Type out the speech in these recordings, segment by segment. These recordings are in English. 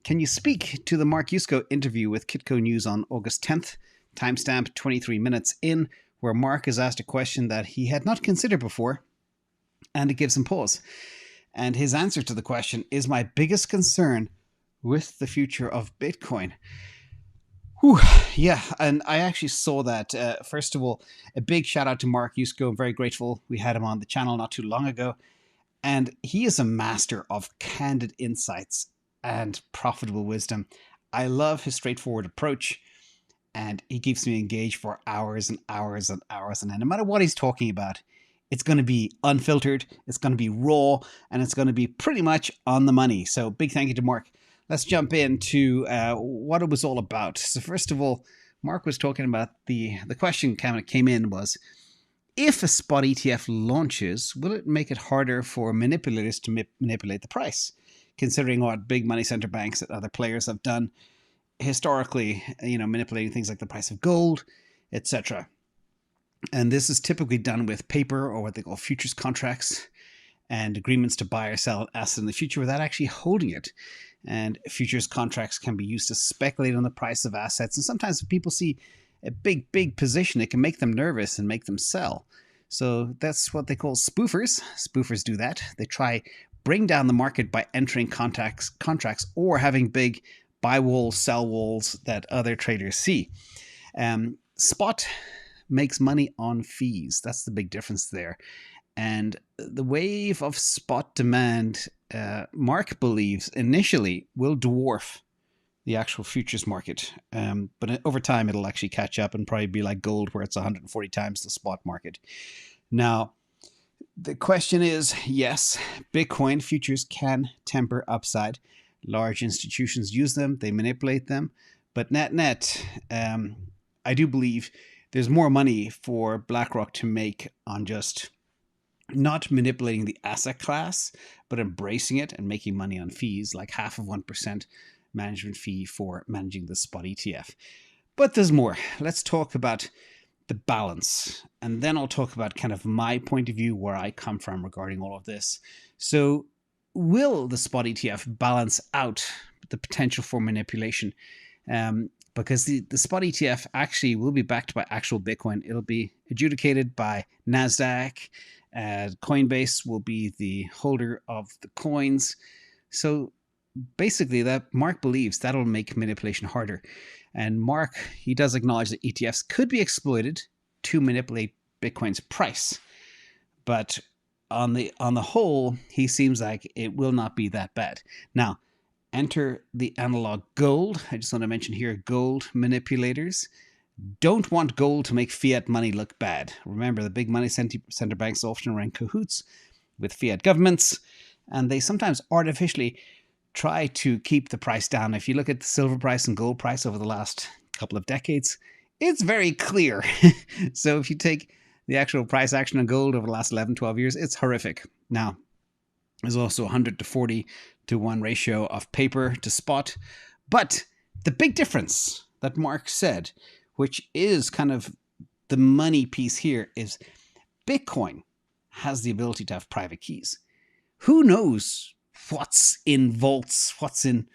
Can you speak to the Mark Yusko interview with Kitco News on August 10th, timestamp 23 minutes in, where Mark is asked a question that he had not considered before, and it gives him pause. And his answer to the question is my biggest concern with the future of Bitcoin. Whew, yeah, and I actually saw that. First of all, a big shout out to Mark Yusko. I'm very grateful. We had him on the channel not too long ago. And he is a master of candid insights and profitable wisdom. I love his straightforward approach, and he keeps me engaged for hours and hours and hours. And no matter what he's talking about, it's going to be unfiltered, it's going to be raw, and it's going to be pretty much on the money. So big thank you to Mark. Let's jump into what it was all about. So first of all, Mark was talking about the question that came in was, if a spot ETF launches, will it make it harder for manipulators to manipulate the price? Considering what big money center banks and other players have done historically, manipulating things like the price of gold, etc. And this is typically done with paper or what they call futures contracts and agreements to buy or sell an asset in the future without actually holding it. And futures contracts can be used to speculate on the price of assets. And sometimes if people see a big position, it can make them nervous and make them sell. So that's what they call spoofers. Spoofers do that. They try bring down the market by entering contracts or having big buy walls, sell walls that other traders see. Spot makes money on fees. That's the big difference there. And the wave of spot demand, Mark believes, initially will dwarf the actual futures market. But over time, it'll actually catch up and probably be like gold, where it's 140 times the spot market. Now, the question is, yes, Bitcoin futures can temper upside. Large institutions use them, they manipulate them. But net, I do believe there's more money for BlackRock to make on just not manipulating the asset class, but embracing it and making money on fees, like 0.5% management fee for managing the spot ETF. But there's more. Let's talk about the balance, and then I'll talk about kind of my point of view, where I come from regarding all of this. So will the spot ETF balance out the potential for manipulation? Because the spot ETF actually will be backed by actual Bitcoin. It'll be adjudicated by NASDAQ. Coinbase will be the holder of the coins. So basically, that Mark believes that'll make manipulation harder. And Mark, he does acknowledge that ETFs could be exploited to manipulate Bitcoin's price. But on the whole, he seems like it will not be that bad. Now, enter the analog gold. I just want to mention here, gold manipulators don't want gold to make fiat money look bad. Remember, the big money center banks often are in cahoots with fiat governments, and they sometimes artificially try to keep the price down. If you look at the silver price and gold price over the last couple of decades, it's very clear. So if you take the actual price action on gold over the last 11, 12 years, it's horrific. Now, there's also 100 to 40 to 1 ratio of paper to spot. But the big difference that Mark said, which is kind of the money piece here, is Bitcoin has the ability to have private keys. Who knows what's in vaults, what's in,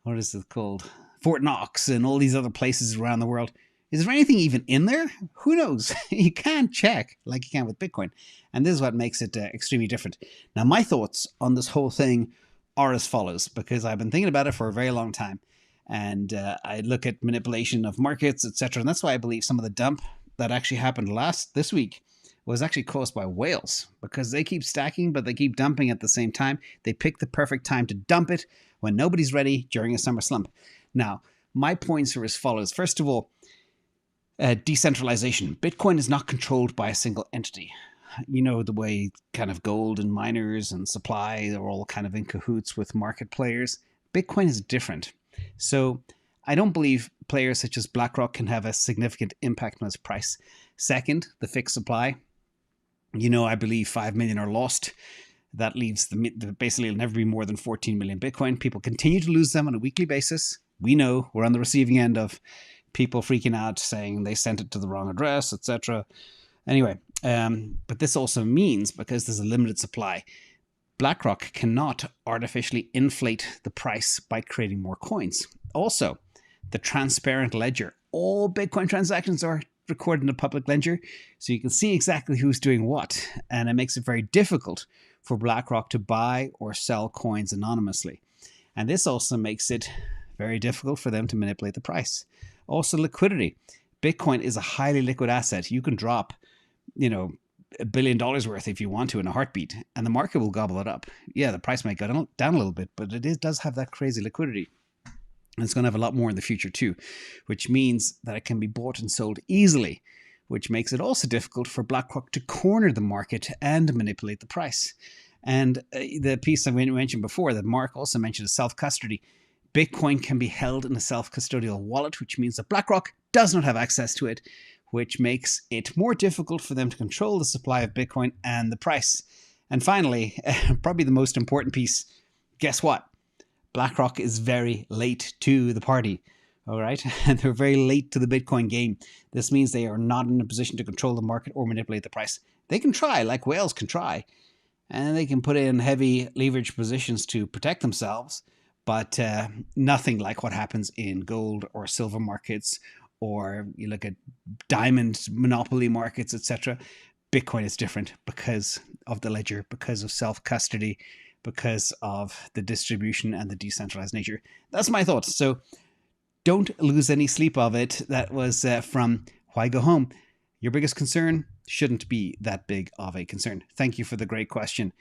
what is it called, Fort Knox and all these other places around the world. Is there anything even in there? Who knows? You can't check like you can with Bitcoin. And this is what makes it extremely different. Now, my thoughts on this whole thing are as follows, because I've been thinking about it for a very long time. And I look at manipulation of markets, etc. And that's why I believe some of the dump that actually happened this week was actually caused by whales, because they keep stacking, but they keep dumping at the same time. They pick the perfect time to dump it when nobody's ready during a summer slump. Now, my points are as follows. First of all, decentralization. Bitcoin is not controlled by a single entity. You know, the way kind of gold and miners and supply are all kind of in cahoots with market players. Bitcoin is different. So I don't believe players such as BlackRock can have a significant impact on its price. Second, the fixed supply. I believe 5 million are lost. That leaves basically it'll never be more than 14 million Bitcoin. People continue to lose them on a weekly basis. We know we're on the receiving end of people freaking out, saying they sent it to the wrong address, etc. Anyway, but this also means, because there's a limited supply, BlackRock cannot artificially inflate the price by creating more coins. Also, the transparent ledger. All Bitcoin transactions are recorded in a public ledger, so you can see exactly who's doing what, and it makes it very difficult for BlackRock to buy or sell coins anonymously. And this also makes it very difficult for them to manipulate the price. Also, liquidity. Bitcoin is a highly liquid asset. You can drop, $1 billion worth if you want to in a heartbeat, and the market will gobble it up. Yeah, the price might go down a little bit, but it does have that crazy liquidity. And it's going to have a lot more in the future too, which means that it can be bought and sold easily, which makes it also difficult for BlackRock to corner the market and manipulate the price. And the piece I mentioned before that Mark also mentioned is self-custody. Bitcoin can be held in a self-custodial wallet, which means that BlackRock does not have access to it, which makes it more difficult for them to control the supply of Bitcoin and the price. And finally, probably the most important piece, guess what? BlackRock is very late to the party, all right? And they're very late to the Bitcoin game. This means they are not in a position to control the market or manipulate the price. They can try, like whales can try, and they can put in heavy leverage positions to protect themselves, but nothing like what happens in gold or silver markets, or you look at diamond monopoly markets, etc. Bitcoin is different because of the ledger, because of self-custody, because of the distribution and the decentralized nature. That's my thoughts. So don't lose any sleep of it. That was from Why Go Home. Your biggest concern shouldn't be that big of a concern. Thank you for the great question.